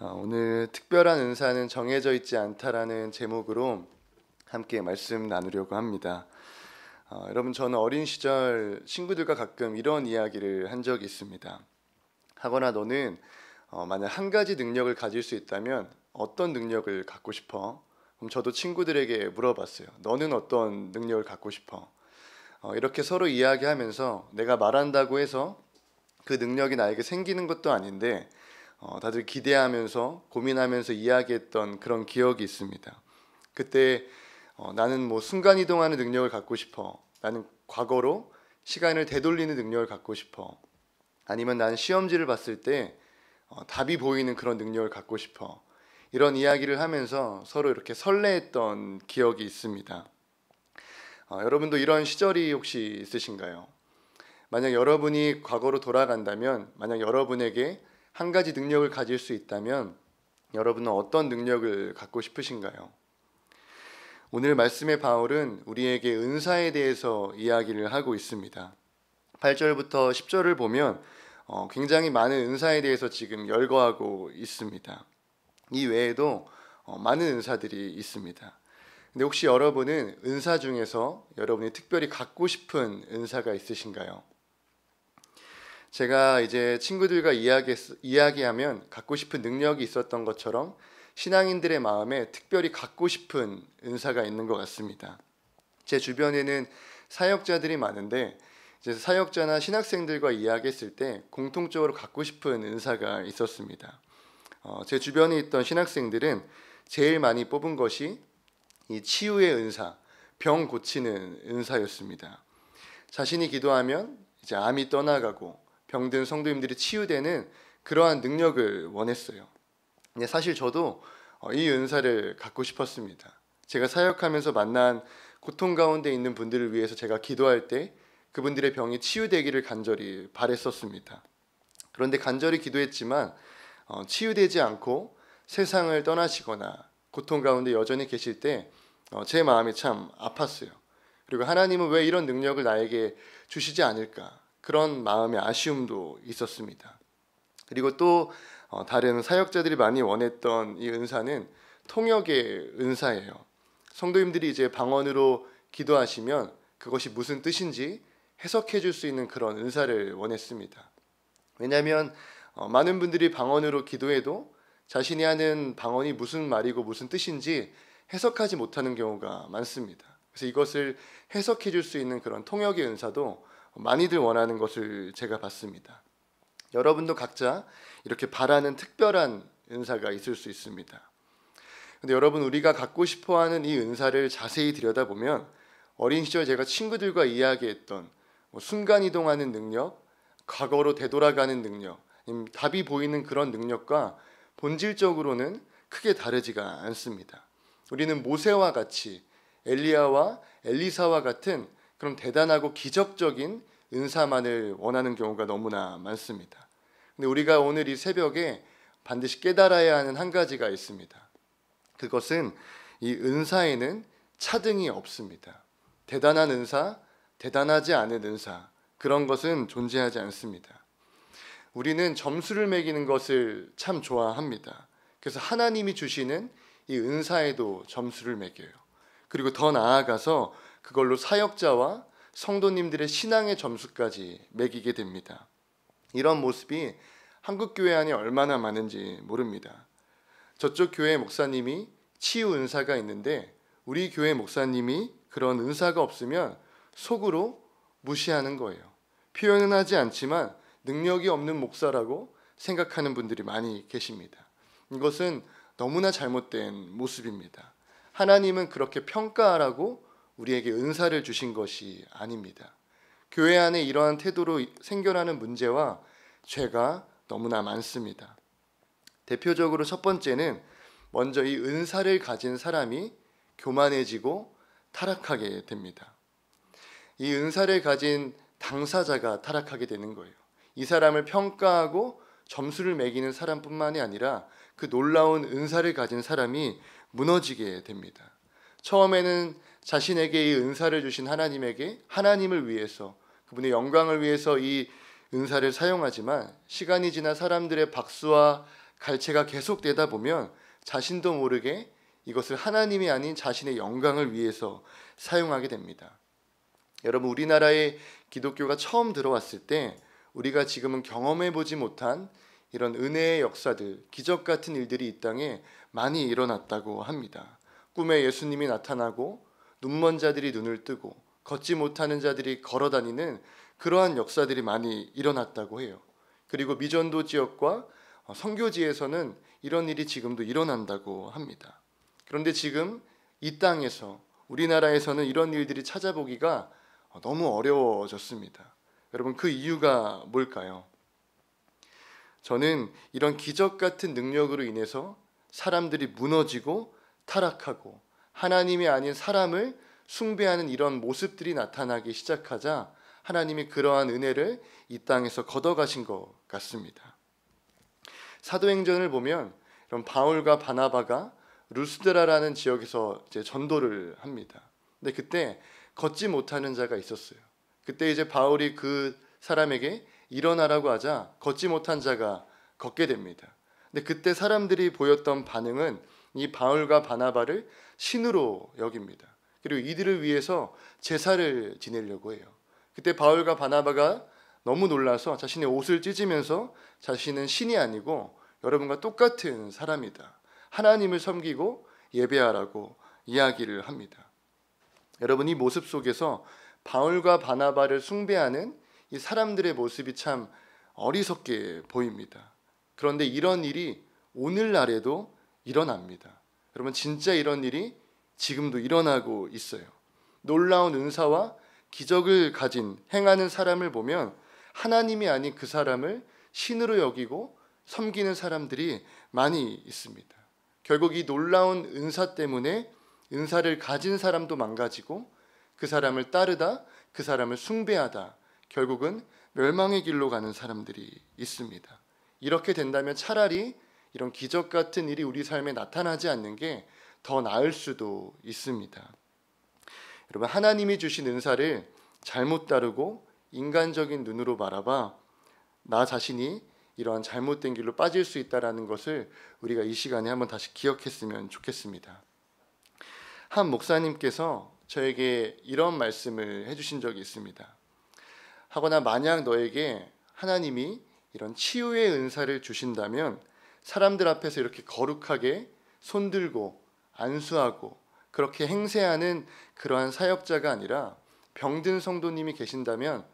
오늘 특별한 은사는 정해져 있지 않다라는 제목으로 함께 말씀 나누려고 합니다. 여러분, 저는 어린 시절 친구들과 가끔 이런 이야기를 한 적이 있습니다. 하거나 너는 만약 한 가지 능력을 가질 수 있다면 어떤 능력을 갖고 싶어? 그럼 저도 친구들에게 물어봤어요. 너는 어떤 능력을 갖고 싶어? 이렇게 서로 이야기하면서 내가 말한다고 해서 그 능력이 나에게 생기는 것도 아닌데 다들 기대하면서 고민하면서 이야기했던 그런 기억이 있습니다. 그때 나는 순간 이동하는 능력을 갖고 싶어. 나는 과거로 시간을 되돌리는 능력을 갖고 싶어. 아니면 나는 시험지를 봤을 때 답이 보이는 그런 능력을 갖고 싶어. 이런 이야기를 하면서 서로 이렇게 설레했던 기억이 있습니다. 여러분도 이런 시절이 혹시 있으신가요? 만약 여러분이 과거로 돌아간다면, 만약 여러분에게 한 가지 능력을 가질 수 있다면 여러분은 어떤 능력을 갖고 싶으신가요? 오늘 말씀의 바울은 우리에게 은사에 대해서 이야기를 하고 있습니다. 8절부터 10절을 보면 굉장히 많은 은사에 대해서 지금 열거하고 있습니다. 이 외에도 많은 은사들이 있습니다. 근데 혹시 여러분은 은사 중에서 여러분이 특별히 갖고 싶은 은사가 있으신가요? 제가 이제 친구들과 이야기하면 갖고 싶은 능력이 있었던 것처럼 신앙인들의 마음에 특별히 갖고 싶은 은사가 있는 것 같습니다. 제 주변에는 사역자들이 많은데 이제 사역자나 신학생들과 이야기했을 때 공통적으로 갖고 싶은 은사가 있었습니다. 제 주변에 있던 신학생들은 제일 많이 뽑은 것이 이 치유의 은사, 병 고치는 은사였습니다. 자신이 기도하면 이제 암이 떠나가고 병든 성도님들이 치유되는 그러한 능력을 원했어요. 근데 사실 저도 이 은사를 갖고 싶었습니다. 제가 사역하면서 만난 고통 가운데 있는 분들을 위해서 제가 기도할 때 그분들의 병이 치유되기를 간절히 바랬었습니다. 그런데 간절히 기도했지만 치유되지 않고 세상을 떠나시거나 고통 가운데 여전히 계실 때 제 마음이 참 아팠어요. 그리고 하나님은 왜 이런 능력을 나에게 주시지 않을까? 그런 마음의 아쉬움도 있었습니다. 그리고 또 다른 사역자들이 많이 원했던 이 은사는 통역의 은사예요. 성도님들이 이제 방언으로 기도하시면 그것이 무슨 뜻인지 해석해 줄 수 있는 그런 은사를 원했습니다. 왜냐하면 많은 분들이 방언으로 기도해도 자신이 하는 방언이 무슨 말이고 무슨 뜻인지 해석하지 못하는 경우가 많습니다. 그래서 이것을 해석해 줄 수 있는 그런 통역의 은사도 많이들 원하는 것을 제가 봤습니다. 여러분도 각자 이렇게 바라는 특별한 은사가 있을 수 있습니다. 근데 여러분, 우리가 갖고 싶어하는 이 은사를 자세히 들여다보면 어린 시절 제가 친구들과 이야기했던 순간 이동하는 능력, 과거로 되돌아가는 능력, 답이 보이는 그런 능력과 본질적으로는 크게 다르지가 않습니다. 우리는 모세와 같이 엘리야와 엘리사와 같은 그런 대단하고 기적적인 은사만을 원하는 경우가 너무나 많습니다. 근데 우리가 오늘 이 새벽에 반드시 깨달아야 하는 한 가지가 있습니다. 그것은 이 은사에는 차등이 없습니다. 대단한 은사, 대단하지 않은 은사, 그런 것은 존재하지 않습니다. 우리는 점수를 매기는 것을 참 좋아합니다. 그래서 하나님이 주시는 이 은사에도 점수를 매겨요. 그리고 더 나아가서 그걸로 사역자와 성도님들의 신앙의 점수까지 매기게 됩니다. 이런 모습이 한국 교회 안에 얼마나 많은지 모릅니다. 저쪽 교회 목사님이 치유 은사가 있는데 우리 교회 목사님이 그런 은사가 없으면 속으로 무시하는 거예요. 표현은 하지 않지만 능력이 없는 목사라고 생각하는 분들이 많이 계십니다. 이것은 너무나 잘못된 모습입니다. 하나님은 그렇게 평가하라고 우리에게 은사를 주신 것이 아닙니다. 교회 안에 이러한 태도로 생겨나는 문제와 죄가 너무나 많습니다. 대표적으로 첫 번째는 먼저 이 은사를 가진 사람이 교만해지고 타락하게 됩니다. 이 은사를 가진 당사자가 타락하게 되는 거예요. 이 사람을 평가하고 점수를 매기는 사람뿐만이 아니라 그 놀라운 은사를 가진 사람이 무너지게 됩니다. 처음에는 자신에게 이 은사를 주신 하나님에게 하나님을 위해서 그분의 영광을 위해서 이 은사를 사용하지만 시간이 지나 사람들의 박수와 갈채가 계속되다 보면 자신도 모르게 이것을 하나님이 아닌 자신의 영광을 위해서 사용하게 됩니다. 여러분, 우리나라에 기독교가 처음 들어왔을 때 우리가 지금은 경험해 보지 못한 이런 은혜의 역사들, 기적 같은 일들이 이 땅에 많이 일어났다고 합니다. 꿈에 예수님이 나타나고 눈먼 자들이 눈을 뜨고 걷지 못하는 자들이 걸어다니는 그러한 역사들이 많이 일어났다고 해요. 그리고 미전도 지역과 선교지에서는 이런 일이 지금도 일어난다고 합니다. 그런데 지금 이 땅에서, 우리나라에서는 이런 일들이 찾아보기가 너무 어려워졌습니다. 여러분, 그 이유가 뭘까요? 저는 이런 기적 같은 능력으로 인해서 사람들이 무너지고 타락하고 하나님이 아닌 사람을 숭배하는 이런 모습들이 나타나기 시작하자 하나님이 그러한 은혜를 이 땅에서 걷어가신 것 같습니다. 사도행전을 보면 이런 바울과 바나바가 루스드라라는 지역에서 이제 전도를 합니다. 근데 그때 걷지 못하는 자가 있었어요. 그때 이제 바울이 그 사람에게 일어나라고 하자 걷지 못한 자가 걷게 됩니다. 근데 그때 사람들이 보였던 반응은 이 바울과 바나바를 신으로 여깁니다. 그리고 이들을 위해서 제사를 지내려고 해요. 그때 바울과 바나바가 너무 놀라서 자신의 옷을 찢으면서 자신은 신이 아니고 여러분과 똑같은 사람이다, 하나님을 섬기고 예배하라고 이야기를 합니다. 여러분, 이 모습 속에서 바울과 바나바를 숭배하는 이 사람들의 모습이 참 어리석게 보입니다. 그런데 이런 일이 오늘날에도 일어납니다. 여러분, 진짜 이런 일이 지금도 일어나고 있어요. 놀라운 은사와 기적을 가진 행하는 사람을 보면 하나님이 아닌 그 사람을 신으로 여기고 섬기는 사람들이 많이 있습니다. 결국 이 놀라운 은사 때문에 은사를 가진 사람도 망가지고 그 사람을 따르다, 그 사람을 숭배하다 결국은 멸망의 길로 가는 사람들이 있습니다. 이렇게 된다면 차라리 이런 기적 같은 일이 우리 삶에 나타나지 않는 게 더 나을 수도 있습니다. 여러분, 하나님이 주신 은사를 잘못 다루고 인간적인 눈으로 바라봐 나 자신이 이러한 잘못된 길로 빠질 수 있다는 것을 우리가 이 시간에 한번 다시 기억했으면 좋겠습니다. 한 목사님께서 저에게 이런 말씀을 해주신 적이 있습니다. 하거나 만약 너에게 하나님이 이런 치유의 은사를 주신다면 사람들 앞에서 이렇게 거룩하게 손들고 안수하고 그렇게 행세하는 그러한 사역자가 아니라 병든 성도님이 계신다면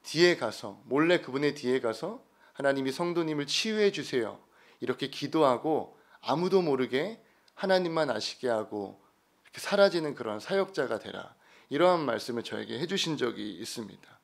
뒤에 가서, 몰래 그분의 뒤에 가서 하나님이 성도님을 치유해 주세요, 이렇게 기도하고 아무도 모르게 하나님만 아시게 하고 이렇게 사라지는 그런 사역자가 되라, 이러한 말씀을 저에게 해주신 적이 있습니다.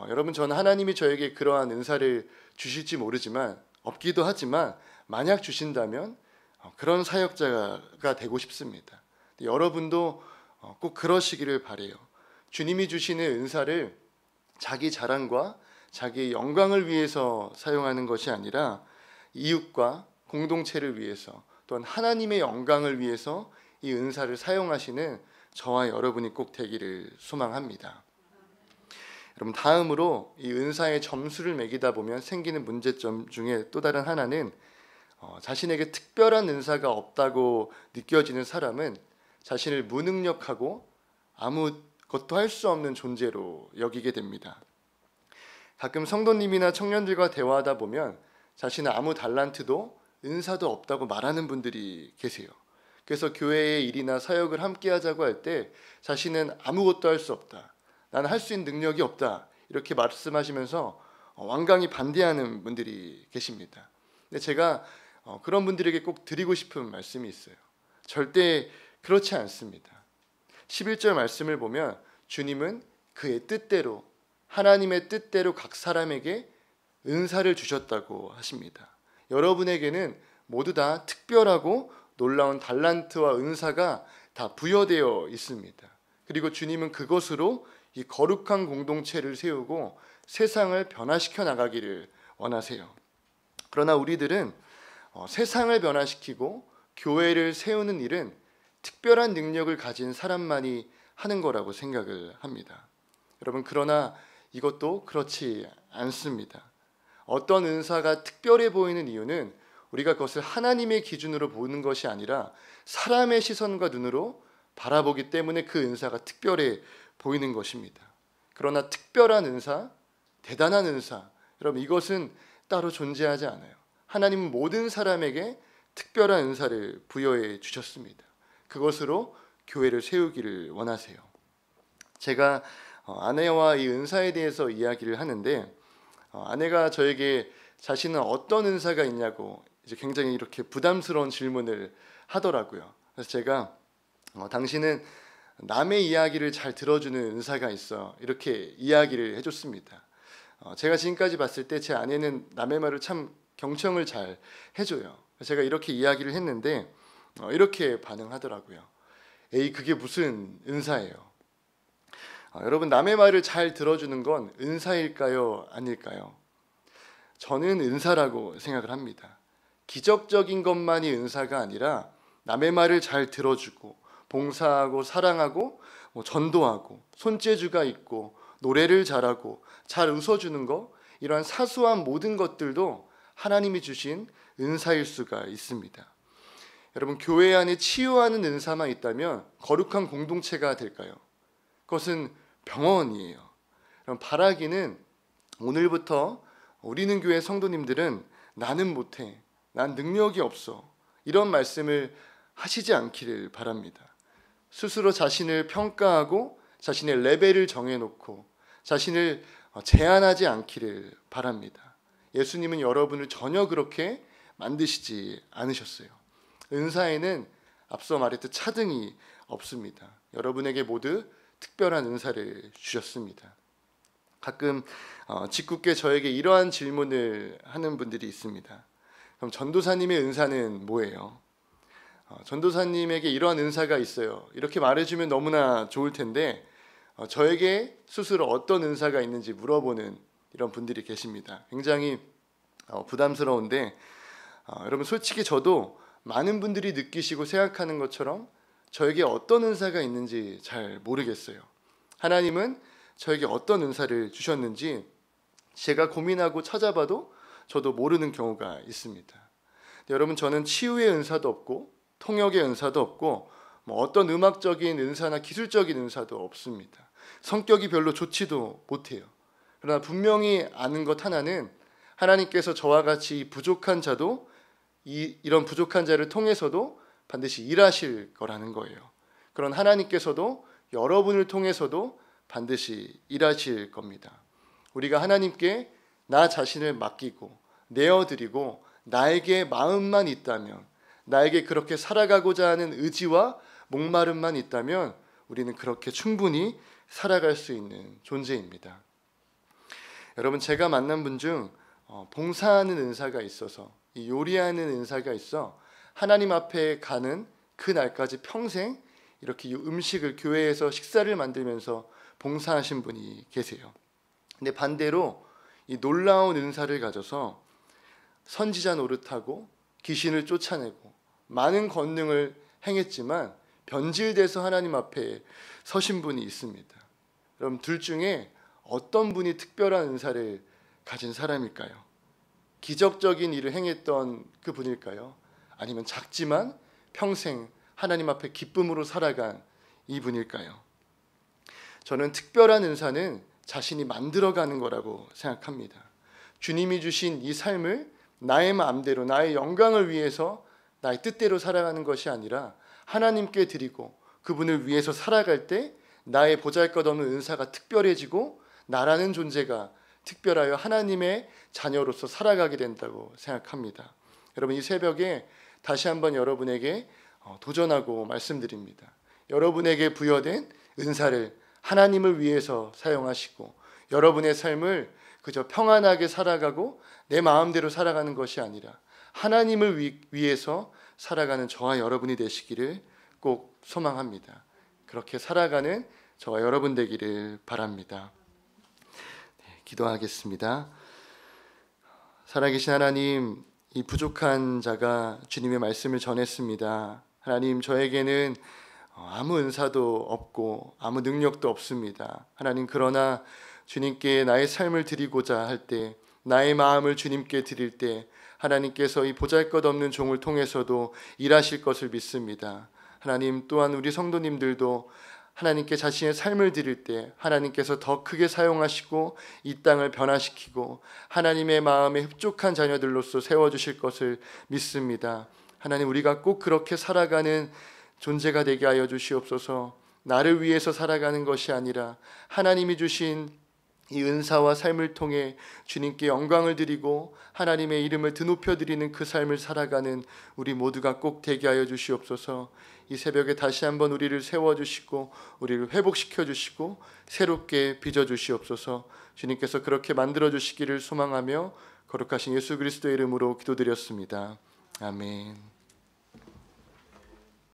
여러분, 저는 하나님이 저에게 그러한 은사를 주실지 모르지만, 없기도 하지만 만약 주신다면 그런 사역자가 되고 싶습니다. 여러분도 꼭 그러시기를 바라요. 주님이 주시는 은사를 자기 자랑과 자기의 영광을 위해서 사용하는 것이 아니라 이웃과 공동체를 위해서, 또한 하나님의 영광을 위해서 이 은사를 사용하시는 저와 여러분이 꼭 되기를 소망합니다. 여러분, 다음으로 이 은사의 점수를 매기다 보면 생기는 문제점 중에 또 다른 하나는 자신에게 특별한 은사가 없다고 느껴지는 사람은 자신을 무능력하고 아무것도 할 수 없는 존재로 여기게 됩니다. 가끔 성도님이나 청년들과 대화하다 보면 자신은 아무 달란트도 은사도 없다고 말하는 분들이 계세요. 그래서 교회의 일이나 사역을 함께 하자고 할 때 자신은 아무것도 할 수 없다, 나는 할 수 있는 능력이 없다, 이렇게 말씀하시면서 완강히 반대하는 분들이 계십니다. 근데 제가 그런 분들에게 꼭 드리고 싶은 말씀이 있어요. 절대 그렇지 않습니다. 11절 말씀을 보면 주님은 그의 뜻대로, 하나님의 뜻대로 각 사람에게 은사를 주셨다고 하십니다. 여러분에게는 모두 다 특별하고 놀라운 달란트와 은사가 다 부여되어 있습니다. 그리고 주님은 그것으로 이 거룩한 공동체를 세우고 세상을 변화시켜 나가기를 원하세요. 그러나 우리들은 세상을 변화시키고 교회를 세우는 일은 특별한 능력을 가진 사람만이 하는 거라고 생각을 합니다. 여러분, 그러나 이것도 그렇지 않습니다. 어떤 은사가 특별해 보이는 이유는 우리가 그것을 하나님의 기준으로 보는 것이 아니라 사람의 시선과 눈으로 바라보기 때문에 그 은사가 특별해 보이는 것입니다. 그러나 특별한 은사, 대단한 은사, 여러분 이것은 따로 존재하지 않아요. 하나님은 모든 사람에게 특별한 은사를 부여해 주셨습니다. 그것으로 교회를 세우기를 원하세요. 제가 아내와 이 은사에 대해서 이야기를 하는데 아내가 저에게 자신은 어떤 은사가 있냐고 이제 굉장히 이렇게 부담스러운 질문을 하더라고요. 그래서 제가 당신은 남의 이야기를 잘 들어주는 은사가 있어 이렇게 이야기를 해줬습니다. 제가 지금까지 봤을 때 제 아내는 남의 말을 참 경청을 잘 해줘요. 제가 이렇게 이야기를 했는데 이렇게 반응하더라고요. 에이 그게 무슨 은사예요? 여러분 남의 말을 잘 들어주는 건 은사일까요? 아닐까요? 저는 은사라고 생각을 합니다. 기적적인 것만이 은사가 아니라 남의 말을 잘 들어주고 봉사하고 사랑하고 전도하고 손재주가 있고 노래를 잘하고 잘 웃어주는 거 이러한 사소한 모든 것들도 하나님이 주신 은사일 수가 있습니다. 여러분 교회 안에 치유하는 은사만 있다면 거룩한 공동체가 될까요? 그것은 병원이에요. 그럼 바라기는 오늘부터 우리는 교회 성도님들은 나는 못해, 난 능력이 없어 이런 말씀을 하시지 않기를 바랍니다. 스스로 자신을 평가하고 자신의 레벨을 정해놓고 자신을 제한하지 않기를 바랍니다. 예수님은 여러분을 전혀 그렇게 만드시지 않으셨어요. 은사에는 앞서 말했듯 차등이 없습니다. 여러분에게 모두 특별한 은사를 주셨습니다. 가끔 짓궂게 저에게 이러한 질문을 하는 분들이 있습니다. 그럼 전도사님의 은사는 뭐예요? 전도사님에게 이러한 은사가 있어요. 이렇게 말해주면 너무나 좋을 텐데 저에게 스스로 어떤 은사가 있는지 물어보는 이런 분들이 계십니다. 굉장히 부담스러운데 여러분 솔직히 저도 많은 분들이 느끼시고 생각하는 것처럼 저에게 어떤 은사가 있는지 잘 모르겠어요. 하나님은 저에게 어떤 은사를 주셨는지 제가 고민하고 찾아봐도 저도 모르는 경우가 있습니다. 여러분 저는 치유의 은사도 없고 통역의 은사도 없고 어떤 음악적인 은사나 기술적인 은사도 없습니다. 성격이 별로 좋지도 못해요. 그러나 분명히 아는 것 하나는 하나님께서 저와 같이 부족한 자도 이런 부족한 자를 통해서도 반드시 일하실 거라는 거예요. 그런 하나님께서도 여러분을 통해서도 반드시 일하실 겁니다. 우리가 하나님께 나 자신을 맡기고 내어드리고 나에게 마음만 있다면, 나에게 그렇게 살아가고자 하는 의지와 목마름만 있다면 우리는 그렇게 충분히 살아갈 수 있는 존재입니다. 여러분 제가 만난 분 중 봉사하는 은사가 있어서 요리하는 은사가 있어 하나님 앞에 가는 그 날까지 평생 이렇게 음식을 교회에서 식사를 만들면서 봉사하신 분이 계세요. 근데 반대로 이 놀라운 은사를 가져서 선지자 노릇하고 귀신을 쫓아내고 많은 권능을 행했지만 변질돼서 하나님 앞에 서신 분이 있습니다. 그럼 둘 중에 어떤 분이 특별한 은사를 가진 사람일까요? 기적적인 일을 행했던 그 분일까요? 아니면 작지만 평생 하나님 앞에 기쁨으로 살아간 이 분일까요? 저는 특별한 은사는 자신이 만들어가는 거라고 생각합니다. 주님이 주신 이 삶을 나의 마음대로 나의 영광을 위해서 나의 뜻대로 살아가는 것이 아니라 하나님께 드리고 그분을 위해서 살아갈 때 나의 보잘것없는 은사가 특별해지고 나라는 존재가 특별하여 하나님의 자녀로서 살아가게 된다고 생각합니다. 여러분 이 새벽에 다시 한번 여러분에게 도전하고 말씀드립니다. 여러분에게 부여된 은사를 하나님을 위해서 사용하시고 여러분의 삶을 그저 평안하게 살아가고 내 마음대로 살아가는 것이 아니라 하나님을 위해서 살아가는 저와 여러분이 되시기를 꼭 소망합니다. 그렇게 살아가는 저와 여러분 되기를 바랍니다. 기도하겠습니다. 살아계신 하나님, 이 부족한 자가 주님의 말씀을 전했습니다. 하나님, 저에게는 아무 은사도 없고 아무 능력도 없습니다. 하나님, 그러나 주님께 나의 삶을 드리고자 할 때, 나의 마음을 주님께 드릴 때 하나님께서 이 보잘것없는 종을 통해서도 일하실 것을 믿습니다. 하나님, 또한 우리 성도님들도 하나님께 자신의 삶을 드릴 때 하나님께서 더 크게 사용하시고 이 땅을 변화시키고 하나님의 마음에 흡족한 자녀들로서 세워주실 것을 믿습니다. 하나님, 우리가 꼭 그렇게 살아가는 존재가 되게 하여 주시옵소서. 나를 위해서 살아가는 것이 아니라 하나님이 주신 이 은사와 삶을 통해 주님께 영광을 드리고 하나님의 이름을 드높여 드리는 그 삶을 살아가는 우리 모두가 꼭 되게 하여 주시옵소서. 이 새벽에 다시 한번 우리를 세워주시고 우리를 회복시켜 주시고 새롭게 빚어 주시옵소서. 주님께서 그렇게 만들어 주시기를 소망하며 거룩하신 예수 그리스도의 이름으로 기도드렸습니다. 아멘.